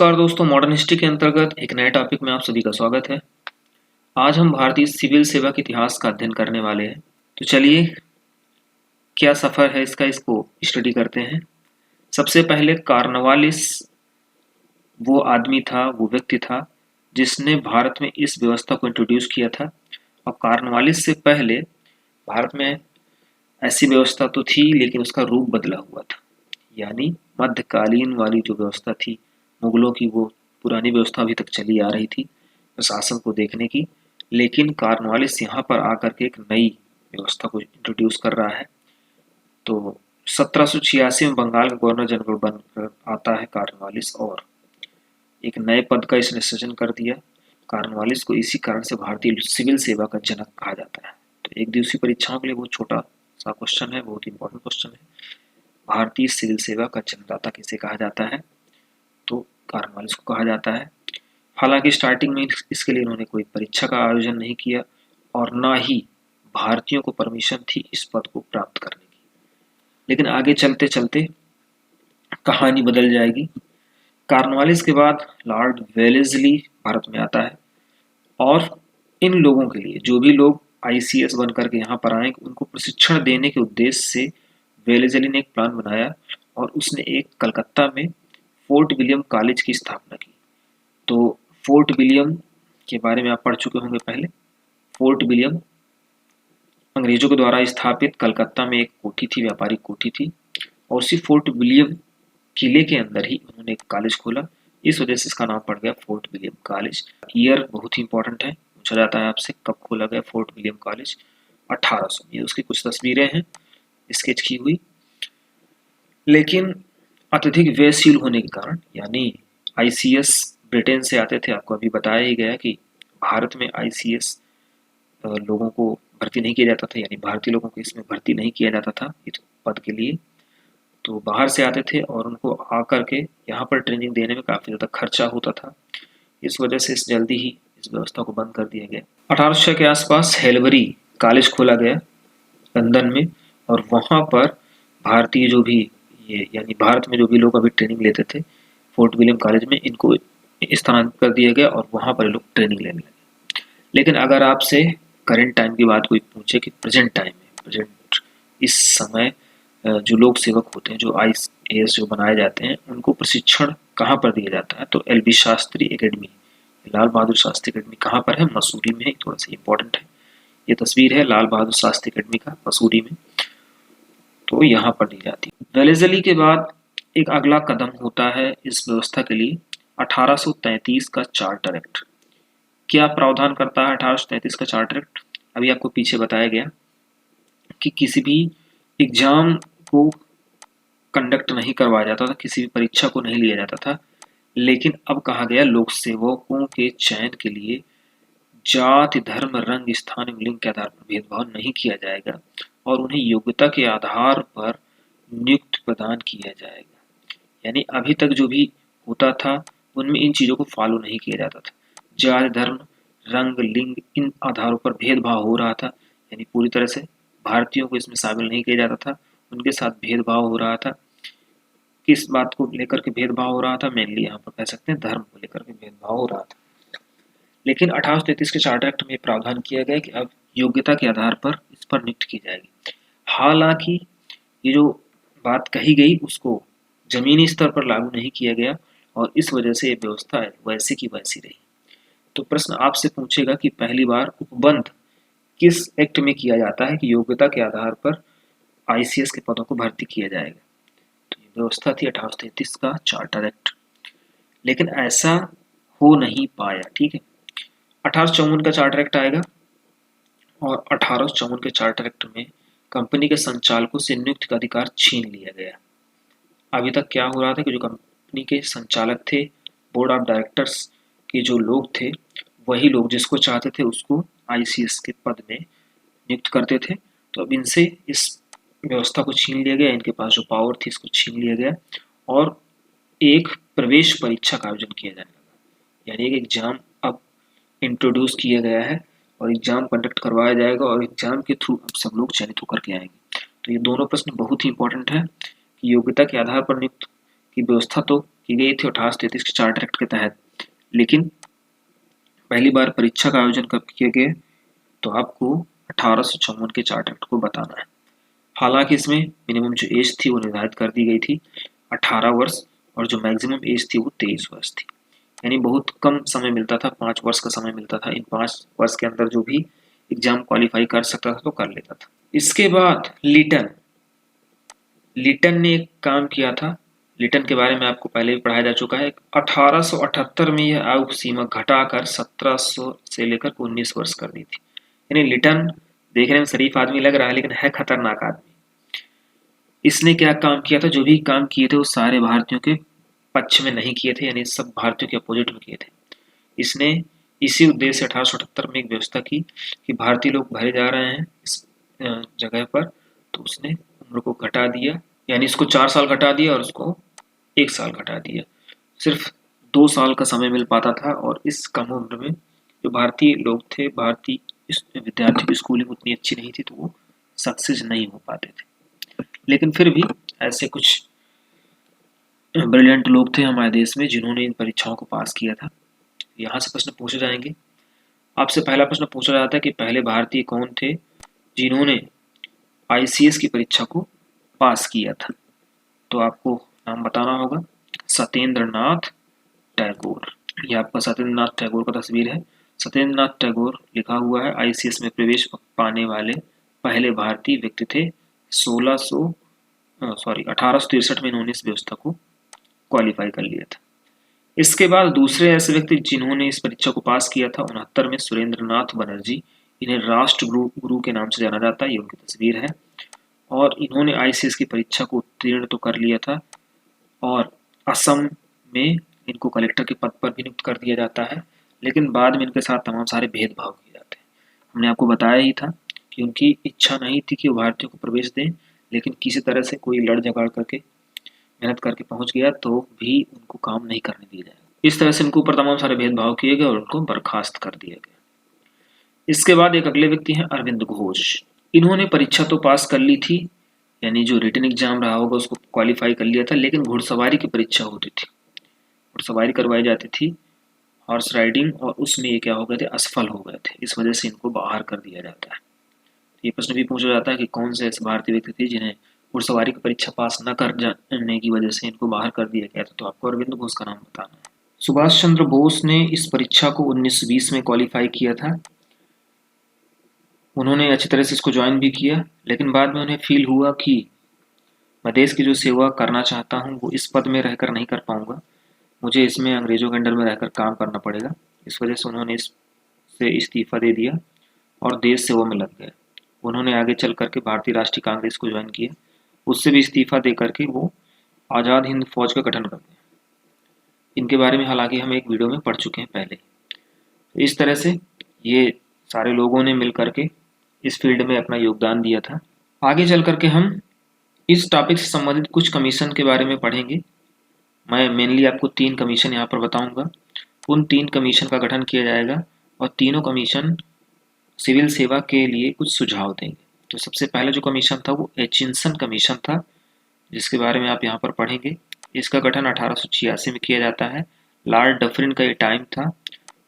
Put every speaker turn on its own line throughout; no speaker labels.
नमस्कार दोस्तों, modern history के अंतर्गत एक नए टॉपिक में आप सभी का स्वागत है। आज हम भारतीय सिविल सेवा के इतिहास का अध्ययन करने वाले हैं। तो चलिए, क्या सफ़र है इसको स्टडी करते हैं। सबसे पहले कार्नवालिस वो आदमी था, वो व्यक्ति था जिसने भारत में इस व्यवस्था को इंट्रोड्यूस किया था। और कार्नवालिस से पहले भारत में ऐसी व्यवस्था तो थी, लेकिन उसका रूप बदला हुआ था। यानी मध्यकालीन वाली जो व्यवस्था थी मुगलों की, वो पुरानी व्यवस्था अभी तक चली आ रही थी प्रशासन को देखने की। लेकिन कार्नवालिस यहाँ पर आकर के एक नई व्यवस्था को इंट्रोड्यूस कर रहा है। तो 1786 में बंगाल का गवर्नर जनरल बनकर आता है कार्नवालिस, और एक नए पद का इसने सृजन कर दिया। कार्नवालिस को इसी कारण से भारतीय सिविल सेवा का जनक कहा जाता है। तो एक दिवसीय परीक्षाओं के लिए बहुत छोटा सा क्वेश्चन है, बहुत इंपॉर्टेंट क्वेश्चन है। भारतीय सिविल सेवा का जन्मदाता किसे कहा जाता है? तो कार्नवालिस को कहा जाता है। हालांकि स्टार्टिंग में इसके लिए उन्होंने कोई परीक्षा का आयोजन नहीं किया, और ना ही भारतीयों को परमिशन थी इस पद को प्राप्त करने की। लेकिन आगे चलते चलते कहानी बदल जाएगी। कार्नवालिस के बाद लॉर्ड वेलेस्ली भारत में आता है, और इन लोगों के लिए, जो भी लोग आईसीएस बनकर के यहाँ पर आए, उनको प्रशिक्षण देने के उद्देश्य से वेलेस्ली ने एक प्लान बनाया, और उसने एक कलकत्ता में फोर्ट विलियम कॉलेज की स्थापना की। तो फोर्ट विलियम के बारे में आप पढ़ चुके होंगे पहले। फोर्ट विलियम अंग्रेजों के द्वारा स्थापित कलकत्ता में एक कोठी थी, व्यापारिक कोठी थी, और उसी फोर्ट विलियम किले के अंदर ही उन्होंने एक कॉलेज खोला। इस वजह से इसका नाम पड़ गया फोर्ट विलियम कॉलेज। ईयर बहुत ही इंपॉर्टेंट है, पूछा जाता है आपसे कब खोला गया फोर्ट विलियम कॉलेज। 1800। ये उसकी कुछ तस्वीरें हैं स्केच की हुई। लेकिन अत्यधिक व्ययशील होने के कारण, यानी आईसीएस ब्रिटेन से आते थे, आपको अभी बताया ही गया कि भारत में आईसीएस लोगों को भर्ती नहीं किया जाता था, यानी भारतीय लोगों को इसमें भर्ती नहीं किया जाता था इस पद के लिए। तो बाहर से आते थे, और उनको आकर के यहाँ पर ट्रेनिंग देने में काफ़ी ज़्यादा खर्चा होता था। इस वजह से जल्दी ही इस व्यवस्था को बंद कर दिया गया। 1800 के आसपास हेलबरी कॉलेज खोला गया लंदन में, और वहाँ पर भारतीय जो भी यानी भारत में जो भी लोग अभी ट्रेनिंग लेते थे फोर्ट विलियम कॉलेज में, इनको स्थानांतरित कर दिया गया, और वहाँ पर लोग ट्रेनिंग लेने लगे। लेकिन अगर आपसे करंट टाइम की बात कोई पूछे कि प्रेजेंट टाइम में, प्रेजेंट इस समय जो लोक सेवक होते हैं, जो आईएएस जो बनाए जाते हैं, उनको प्रशिक्षण कहाँ पर दिया जाता है? तो LB Shastri academy, Lal Bahadur Shastri academy कहाँ पर है? मसूरी में है। थोड़ा सा इंपॉर्टेंट है, ये तस्वीर है लाल बहादुर शास्त्री एकेडमी का मसूरी में। तो यहाँ पर दी जाती है। वेलेस्ली के बाद एक अगला कदम होता है इस व्यवस्था के लिए 1833 का चार्टर एक्ट। क्या प्रावधान करता है 1833 का चार्टर एक्ट? अभी आपको पीछे बताया गया कि किसी भी एग्जाम को कंडक्ट नहीं करवाया जाता था, किसी भी परीक्षा को नहीं लिया जाता था। लेकिन अब कहा गया लोक सेवकों के चयन के लिए जाति, धर्म, रंग, स्थान एवं लिंग के आधार पर भेदभाव नहीं किया जाएगा, और उन्हें योग्यता के आधार पर नियुक्ति प्रदान किया जाएगा। यानी अभी तक जो भी होता था उनमें इन चीजों को फॉलो नहीं किया जाता था। जाति, धर्म, रंग, लिंग, इन आधारों पर भेदभाव हो रहा था, यानी पूरी तरह से भारतीयों को इसमें शामिल नहीं किया जाता था, उनके साथ भेदभाव हो रहा था। किस बात को लेकर के भेदभाव हो रहा था? मेनली यहाँ पर कह सकते हैं धर्म को लेकर के भेदभाव हो रहा था। लेकिन 1833 के चार्टर एक्ट में प्रावधान किया गया कि अब योग्यता के आधार पर इस पर नियुक्ति की जाएगी। हालांकि ये जो बात कही गई उसको जमीनी स्तर पर लागू नहीं किया गया, और इस वजह से ये व्यवस्था वैसी की वैसी रही। तो प्रश्न आपसे पूछेगा कि पहली बार उपबंध किस एक्ट में किया जाता है कि योग्यता के आधार पर आईसीएस के पदों को भर्ती किया जाएगा? तो ये व्यवस्था थी 1833 का चार्टर एक्ट। लेकिन ऐसा हो नहीं पाया, ठीक है। 1854 का चार्टर एक्ट आएगा, और 1854 के चार्टर एक्ट में कंपनी के संचालकों से नियुक्ति का अधिकार छीन लिया गया। अभी तक क्या हो रहा था कि जो कंपनी के संचालक थे, बोर्ड ऑफ डायरेक्टर्स के जो लोग थे, वही लोग जिसको चाहते थे उसको आईसीएस के पद में नियुक्त करते थे। तो अब इनसे इस व्यवस्था को छीन लिया गया, इनके पास जो पावर थी इसको छीन लिया गया, और एक प्रवेश परीक्षा का आयोजन किया जाने लगा। यानी एक एग्जाम अब इंट्रोड्यूस किया गया है, और एग्जाम कंडक्ट करवाया जाएगा, और एग्जाम के थ्रू अब सब लोग चयनित होकर के आएंगे। तो ये दोनों प्रश्न बहुत ही इंपॉर्टेंट है कि योग्यता के आधार पर नियुक्त की व्यवस्था तो की गई थी 1833 के चार्टर एक्ट के तहत। लेकिन पहली बार परीक्षा का आयोजन कब किए गए, तो आपको 1854 के चार्टर एक्ट को बताना है। हालांकि इसमें मिनिमम जो एज थी वो निर्धारित कर दी गई थी 18 वर्ष, और जो मैक्सिमम एज थी वो 23 वर्ष थी। यानी बहुत कम समय मिलता था, 5 वर्ष का समय मिलता था। इन 5 वर्ष के अंदर जो भी एग्जाम क्वालिफाई कर सकता था तो कर लेता था। इसके बाद लिटन ने एक काम किया था। लिटन के बारे में आपको पहले भी पढ़ाया जा चुका है। 1878 में यह आयु सीमा घटाकर 1700 से लेकर 19 वर्ष कर दी थी। यानी लिटन देखने में शरीफ आदमी लग रहा है, लेकिन है खतरनाक आदमी। इसने क्या काम किया था, जो भी काम किए थे वो सारे भारतीयों के पक्ष में नहीं किए थे, यानी सब भारतीयों के अपोजिट में किए थे। इसने इसी उद्देश्य से 1878 में एक व्यवस्था की कि भारतीय लोग भरे जा रहे हैं इस जगह पर, तो उसने उम्र को घटा दिया, यानी इसको 4 साल घटा दिया और उसको 1 साल घटा दिया। सिर्फ 2 साल का समय मिल पाता था, और इस कम उम्र में जो भारतीय लोग थे, भारतीय विद्यार्थी की स्कूलिंग उतनी अच्छी नहीं थी, तो वो सक्सेस नहीं हो पाते थे। लेकिन फिर भी ऐसे कुछ ब्रिलियंट लोग थे हमारे देश में जिन्होंने इन परीक्षाओं को पास किया था। यहाँ से प्रश्न पूछे जाएंगे। आपसे पहला प्रश्न पूछा जाता है कि पहले भारतीय कौन थे जिन्होंने आईसीएस की परीक्षा को पास किया था, तो आपको नाम बताना होगा। सत्येंद्र नाथ टैगोर। यह आपका सत्येंद्र नाथ टैगोर का तस्वीर है। सत्येंद्र नाथ टैगोर लिखा हुआ है। आईसीएस में प्रवेश पाने वाले पहले भारतीय व्यक्ति थे। 1863 में इन्होंने इस व्यवस्था को क्वालिफाई कर लिया था। इसके बाद दूसरे ऐसे व्यक्ति जिन्होंने इस परीक्षा को पास किया था 69 में सुरेंद्र नाथ बनर्जी। इन्हें राष्ट्र गुरु के नाम से जाना जाता है। ये उनकी तस्वीर है। और इन्होंने आईसीएस की परीक्षा को उत्तीर्ण तो कर लिया था, और असम में इनको कलेक्टर के पद पर भी नियुक्त कर दिया जाता है, लेकिन बाद में इनके साथ तमाम सारे भेदभाव किए जाते हैं। हमने आपको बताया ही था कि उनकी इच्छा नहीं थी कि वो भारतीयों को प्रवेश दें, लेकिन किसी तरह से कोई लड़ झगड़ करके मेहनत करके पहुंच गया तो भी उनको काम नहीं करने दिया जाएगा। इस तरह से इनके ऊपर तमाम सारे भेदभाव किए गए और उनको बर्खास्त कर दिया गया। इसके बाद एक अगले व्यक्ति हैं अरविंद घोष। इन्होंने परीक्षा तो पास कर ली थी, यानी जो रिटन एग्जाम रहा होगा उसको क्वालिफाई कर लिया था, लेकिन घुड़सवारी की परीक्षा होती थी, घुड़सवारी करवाई जाती थी, हॉर्स राइडिंग, और उसमें ये क्या हो गए थे, असफल हो गए थे। इस वजह से इनको बाहर कर दिया जाता है। ये प्रश्न भी पूछा जाता है कि कौन से ऐसे भारतीय व्यक्ति थे जिन्हें घुड़सवारी की परीक्षा पास न कर जाने की वजह से इनको बाहर कर दिया गया था, तो आपको अरविंद घोष का नाम बताना है। सुभाष चंद्र बोस ने इस परीक्षा को 1920 में क्वालिफाई किया था। उन्होंने अच्छी तरह से इसको ज्वाइन भी किया, लेकिन बाद में उन्हें फील हुआ कि मैं देश की जो सेवा करना चाहता हूँ वो इस पद में रहकर नहीं कर पाऊंगा, मुझे इसमें अंग्रेजों के अंडर में रहकर काम करना पड़ेगा। इस वजह से उन्होंने इससे इस्तीफा दे दिया और देश सेवा में लग गए। उन्होंने आगे चल करके भारतीय राष्ट्रीय कांग्रेस को ज्वाइन किया, उससे भी इस्तीफा दे करके वो आज़ाद हिंद फौज का गठन कर दिया। इनके बारे में हालांकि हम एक वीडियो में पढ़ चुके हैं पहले। तो इस तरह से ये सारे लोगों ने मिल करके इस फील्ड में अपना योगदान दिया था। आगे चल करके हम इस टॉपिक से संबंधित कुछ कमीशन के बारे में पढ़ेंगे। मैं मेनली आपको 3 कमीशन यहाँ पर बताऊंगा। उन 3 कमीशन का गठन किया जाएगा और तीनों कमीशन सिविल सेवा के लिए कुछ सुझाव देंगे। तो सबसे पहला जो कमीशन था वो एचिंसन कमीशन था, जिसके बारे में आप यहाँ पर पढ़ेंगे। इसका गठन 1886 में किया जाता है। लॉर्ड डफरिन का ये टाइम था,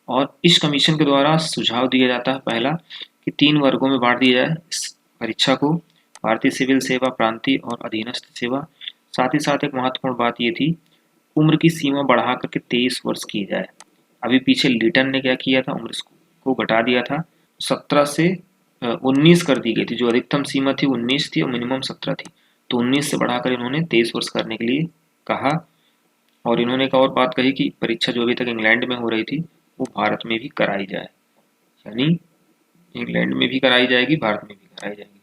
और इस कमीशन के द्वारा सुझाव दिया जाता है पहला कि 3 वर्गों में बांट दिया जाए इस परीक्षा को, भारतीय सिविल सेवा, प्रांतीय और अधीनस्थ सेवा। साथ ही साथ एक महत्वपूर्ण बात ये थी, उम्र की सीमा बढ़ा करके 23 वर्ष की जाए। अभी पीछे लिटन ने क्या किया था, उम्र को घटा दिया था, 17 से 19 कर दी गई थी। जो अधिकतम सीमा थी 19 थी और मिनिमम 17 थी, तो 19 से बढ़ाकर इन्होंने 23 वर्ष करने के लिए कहा। और इन्होंने एक और बात कही कि परीक्षा जो अभी तक इंग्लैंड में हो रही थी वो भारत में भी कराई जाए, यानी इंग्लैंड में भी कराई जाएगी, भारत में भी कराई जाएगी।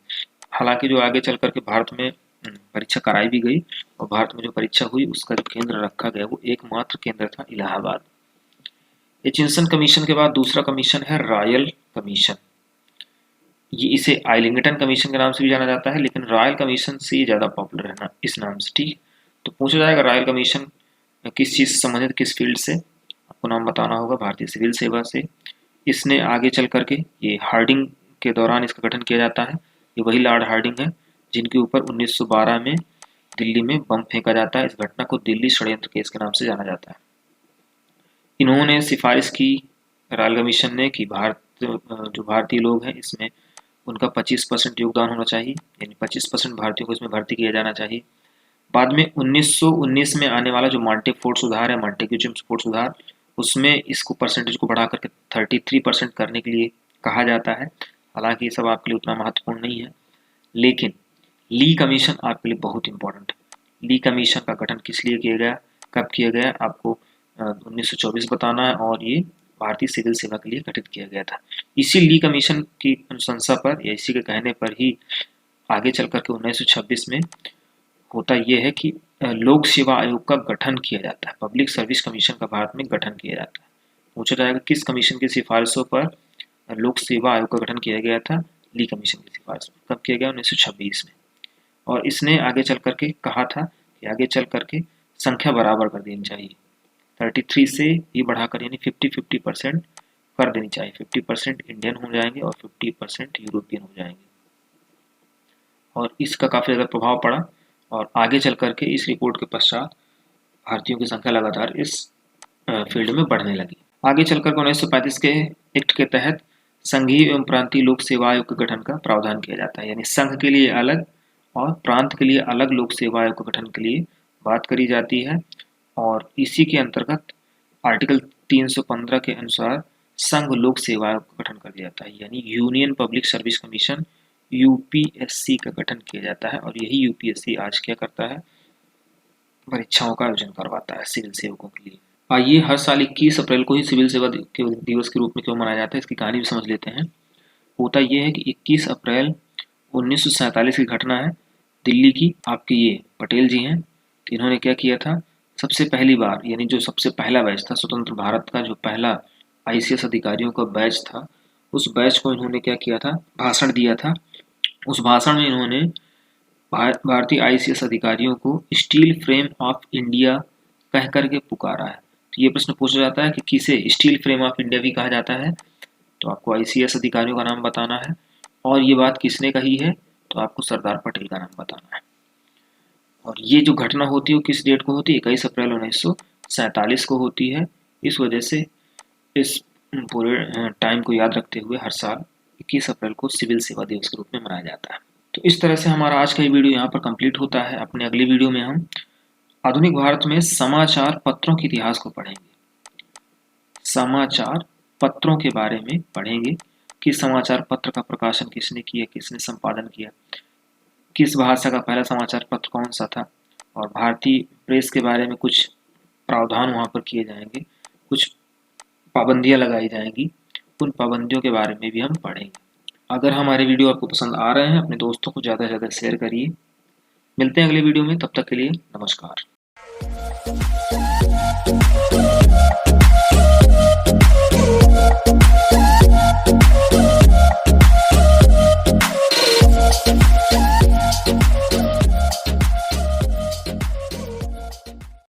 हालांकि जो आगे चल करके भारत में परीक्षा कराई भी गई, और भारत में जो परीक्षा हुई उसका जो केंद्र रखा गया वो एकमात्र केंद्र था इलाहाबाद। एचिंसन कमीशन के बाद दूसरा कमीशन है रॉयल कमीशन। ये इसे आइलिंगटन कमीशन के नाम से भी जाना जाता है, लेकिन रॉयल कमीशन से ये ज़्यादा पॉपुलर है ना इस नाम से। ठीक, तो पूछा जाएगा रॉयल कमीशन किस चीज़ से संबंधित, किस फील्ड से, आपको नाम बताना होगा, भारतीय सिविल सेवा से। इसने आगे चल करके ये हार्डिंग के दौरान इसका गठन किया जाता है। ये वही लॉर्ड हार्डिंग है जिनके ऊपर 1912 में दिल्ली में बम फेंका जाता है। इस घटना को दिल्ली षड्यंत्र केस के नाम से जाना जाता है। इन्होंने सिफारिश की रॉयल कमीशन ने कि जो भारतीय लोग हैं इसमें उनका 25% योगदान होना चाहिए, यानी 25% भारतीयों को इसमें भर्ती किया जाना चाहिए। बाद में 1919 में आने वाला जो मॉन्टेफोर्ड सुधार है, मॉन्टेग्यू-चेम्स्फोर्ड सुधार, उसमें इसको परसेंटेज को बढ़ा करके 33% करने के लिए कहा जाता है। हालांकि ये सब आपके लिए उतना महत्वपूर्ण नहीं है, लेकिन ली कमीशन आपके लिए बहुत इंपॉर्टेंट है। ली कमीशन का गठन किस लिए किया गया, कब किया गया, आपको 1924 बताना है, और ये भारतीय सिविल सेवा के लिए गठित किया गया था। इसी ली कमीशन की अनुशंसा पर या इसी के कहने पर ही आगे चल करके 1926 में होता यह है कि लोक सेवा आयोग का गठन किया जाता है। पब्लिक सर्विस कमीशन का भारत में गठन किया जाता है। पूछा जाएगा किस कमीशन की सिफारिशों पर लोक सेवा आयोग का गठन किया गया था, ली कमीशन की सिफारिश पर। कब किया गया, 1926 में। और इसने आगे चल करके कहा था कि आगे चल करके संख्या बराबर कर देनी चाहिए, 33 से ये बढ़ाकर यानी 50-50% कर देनी चाहिए। 50% इंडियन हो जाएंगे और 50% यूरोपियन हो जाएंगे, और इसका काफ़ी ज़्यादा प्रभाव पड़ा। और आगे चल करके इस रिपोर्ट के पश्चात भारतीयों की संख्या लगातार इस फील्ड में बढ़ने लगी। आगे चलकर 1935 के एक्ट के तहत संघीय एवं प्रांतीय लोक सेवा आयोग के गठन का प्रावधान किया जाता है, यानी संघ के लिए अलग और प्रांत के लिए अलग लोक सेवा आयोग के गठन के लिए बात करी जाती है। और इसी के अंतर्गत आर्टिकल 315 के अनुसार संघ लोक सेवा आयोग का गठन कर दिया जाता है, यानी union public service commission UPSC का गठन किया जाता है। और यही यूपीएससी आज क्या करता है, परीक्षाओं का आयोजन करवाता है सिविल सेवकों के लिए। आइए हर साल 21 अप्रैल को ही सिविल सेवा दिवस के रूप में क्यों मनाया जाता है, इसकी कहानी भी समझ लेते हैं। होता यह है कि 21 अप्रैल 1947 की घटना है दिल्ली की। आपके ये पटेल जी हैं, इन्होंने क्या किया था, सबसे पहली बार, यानी जो सबसे पहला बैच था स्वतंत्र भारत का, जो पहला आईसीएस अधिकारियों का बैच था, उस बैच को इन्होंने क्या किया था, भाषण दिया था। उस भाषण में इन्होंने भारतीय आईसीएस अधिकारियों को स्टील फ्रेम ऑफ इंडिया कह करके पुकारा है। तो ये प्रश्न पूछा जाता है कि किसे स्टील फ्रेम ऑफ इंडिया भी कहा जाता है, तो आपको आईसीएस अधिकारियों का नाम बताना है। और ये बात किसने कही है, तो आपको सरदार पटेल का नाम बताना है। और ये जो घटना होती है वो किस डेट को होती है, 21 अप्रैल 1947 को होती है। इस वजह से इस पूरे टाइम को याद रखते हुए हर साल 21 अप्रैल को सिविल सेवा दिवस के रूप में मनाया जाता है। तो इस तरह से हमारा आज का ये वीडियो यहाँ पर कंप्लीट होता है। अपने अगले वीडियो में हम आधुनिक भारत में समाचार पत्रों के इतिहास को पढ़ेंगे। समाचार पत्रों के बारे में पढ़ेंगे कि समाचार पत्र का प्रकाशन किसने किया, किसने संपादन किया, किस भाषा का पहला समाचार पत्र कौन सा था, और भारतीय प्रेस के बारे में कुछ प्रावधान वहाँ पर किए जाएंगे, कुछ पाबंदियाँ लगाई जाएंगी, उन पाबंदियों के बारे में भी हम पढ़ेंगे। अगर हमारे वीडियो आपको पसंद आ रहे हैं, अपने दोस्तों को ज़्यादा से ज़्यादा शेयर करिए। मिलते हैं अगले वीडियो में, तब तक के लिए नमस्कार।